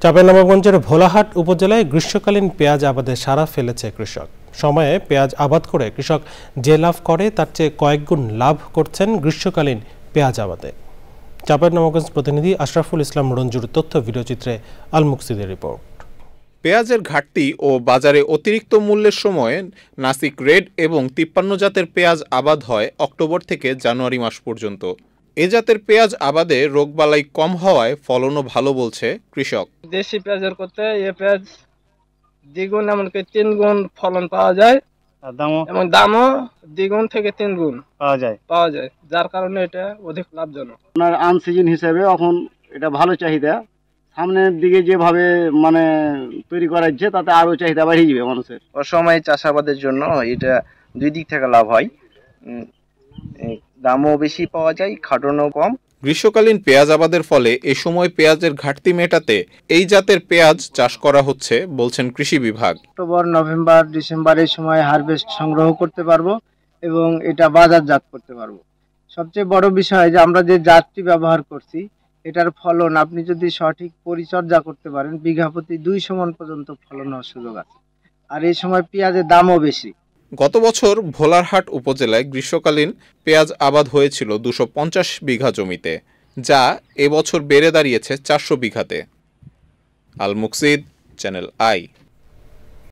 চাঁপাইনবাবগঞ্জের ভোলাহাট উপজেলায় গ্রীষ্মকালীন পেঁয়াজ আবাদে সাড়া ফেলেছে কৃষক। সময়ে পেঁয়াজ আবাদ করে কৃষক যে লাভ করে তার চেয়ে কয়েকগুণ লাভ করছেন গ্রীষ্মকালীন পেঁয়াজ আবাদে। চাঁপাইনবাবগঞ্জ প্রতিনিধি আশরাফুল ইসলাম রঞ্জুর তথ্য ভিডিওচিত্রে আল মুকসিদের রিপোর্ট। পেঁয়াজের ঘাটতি ও বাজারে অতিরিক্ত মূল্যের সময়ে নাসিক রেড এবং 53 জাতের পেঁয়াজ আবাদ হয় অক্টোবর থেকে জানুয়ারি মাস পর্যন্ত। এ জাতের পেঁয়াজ আবাদে রোগবালাই কম হওয়ায় ফলনও ভালো বলছে কৃষক। দেশি পেঁয়াজের করতে এ পেঁয়াজ দ্বিগুণ এমনকি 3 গুণ ফলন পাওয়া যায়, এবং দামও দ্বিগুণ থেকে 3 গুণ পাওয়া যায়, যার কারণে এটা অধিক লাভজনক। আপনার আনসিজন হিসেবে এখন এটা ভালো চাহিদা, সামনের দিকে যেভাবে তৈরি করা হচ্ছে তাতে আরো চাহিদা বাড়িয়ে যাবে মানুষের। অসময়ে চাষাবাদের জন্য এটা দুই দিক থেকে লাভ হয়, দামও বেশি পাওয়া যায়, খাটনও কম। গ্রীষ্মকালীন পেঁয়াজ আবাদের ফলে এ সময় পেঁয়াজের ঘাটতি মেটাতে এই জাতের পেঁয়াজ চাষ করা হচ্ছে বলছেন কৃষি বিভাগ। অক্টোবর, নভেম্বর, ডিসেম্বর এই সময় হারভেস্ট সংগ্রহ করতে পারবো এবং এটা বাজারজাত করতে পারবো। সবচেয়ে বড় বিষয় যে আমরা যে জাতটি ব্যবহার করছি এটার ফলন আপনি যদি সঠিক পরিচর্যা করতে পারেন বিঘা প্রতি 200 মণ পর্যন্ত ফলন হওয়ার সুযোগ আছে। আর এই সময় পেঁয়াজের দামও বেশি। গত বছর ভোলারহাট উপজেলায় গ্রীষ্মকালীন পেঁয়াজ আবাদ হয়েছিল 250 বিঘা জমিতে, যা এবছর বেড়ে দাঁড়িয়েছে 400 বিঘাতে। আল মুকসিদ, চ্যানেল আই।